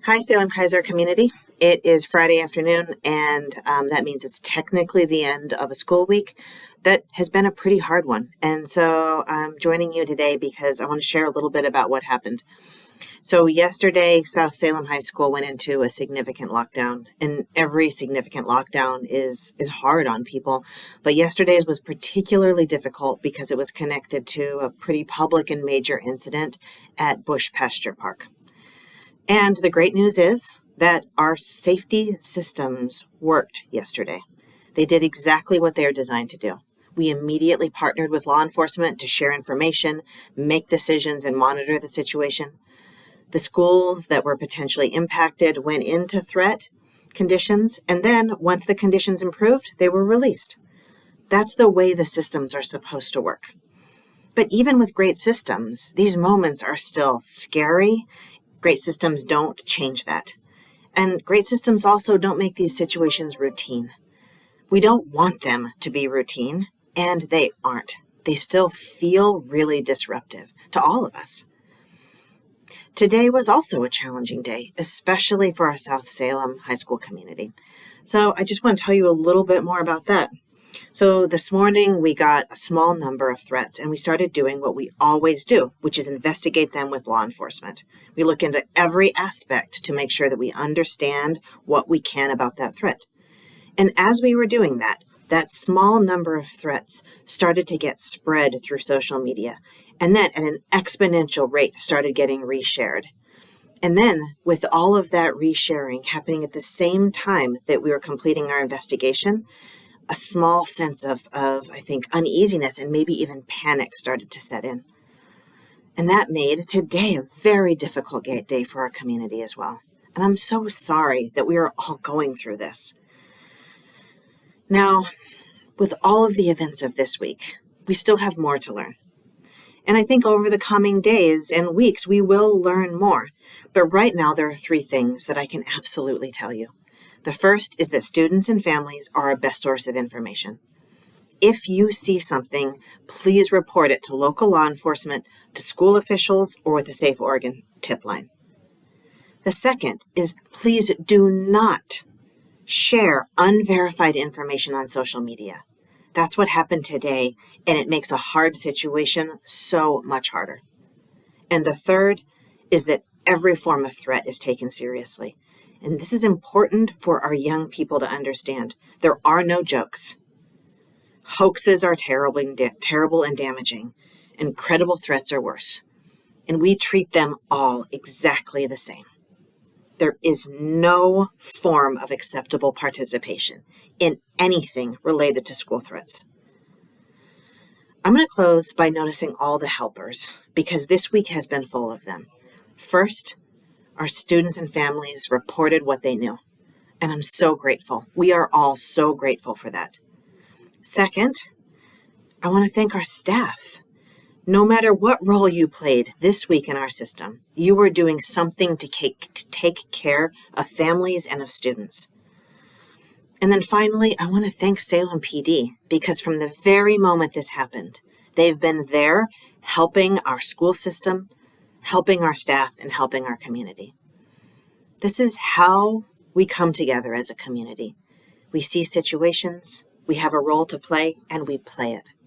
Hi, Salem Keizer community. It is Friday afternoon, and that means it's technically the end of a school week that has been a pretty hard one. And so I'm joining you today because I want to share a little bit about what happened. So yesterday, South Salem High School went into a significant lockdown, and every significant lockdown is hard on people. But yesterday's was particularly difficult because it was connected to a pretty public and major incident at Bush Pasture Park. And the great news is that our safety systems worked yesterday. They did exactly what they are designed to do. We immediately partnered with law enforcement to share information, make decisions, and monitor the situation. The schools that were potentially impacted went into threat conditions, and then once the conditions improved, they were released. That's the way the systems are supposed to work. But even with great systems, these moments are still scary. Great systems don't change that. And great systems also don't make these situations routine. We don't want them to be routine, and they aren't. They still feel really disruptive to all of us. Today was also a challenging day, especially for our South Salem High School community. So I just want to tell you a little bit more about that. So this morning we got a small number of threats, and we started doing what we always do, which is investigate them with law enforcement. We look into every aspect to make sure that we understand what we can about that threat. And as we were doing that, that small number of threats started to get spread through social media, and then at an exponential rate started getting reshared. And then with all of that resharing happening at the same time that we were completing our investigation, a small sense of I think, uneasiness and maybe even panic started to set in. And that made today a very difficult day for our community as well. And I'm so sorry that we are all going through this. Now, with all of the events of this week, we still have more to learn. And I think over the coming days and weeks, we will learn more. But right now, there are three things that I can absolutely tell you. The first is that students and families are our best source of information. If you see something, please report it to local law enforcement, to school officials, or with the Safe Oregon tip line. The second is please do not share unverified information on social media. That's what happened today, and it makes a hard situation so much harder. And the third is that every form of threat is taken seriously. And this is important for our young people to understand. There are no jokes. Hoaxes are terrible and damaging, and credible threats are worse. And we treat them all exactly the same. There is no form of acceptable participation in anything related to school threats. I'm going to close by noticing all the helpers, because this week has been full of them. First, our students and families reported what they knew, and I'm so grateful. We are all so grateful for that. Second, I want to thank our staff. No matter what role you played this week in our system, you were doing something to take care of families and of students. And then finally, I want to thank Salem PD, because from the very moment this happened, they've been there helping our school system, helping our staff, and helping our community. This is how we come together as a community. We see situations, we have a role to play, and we play it.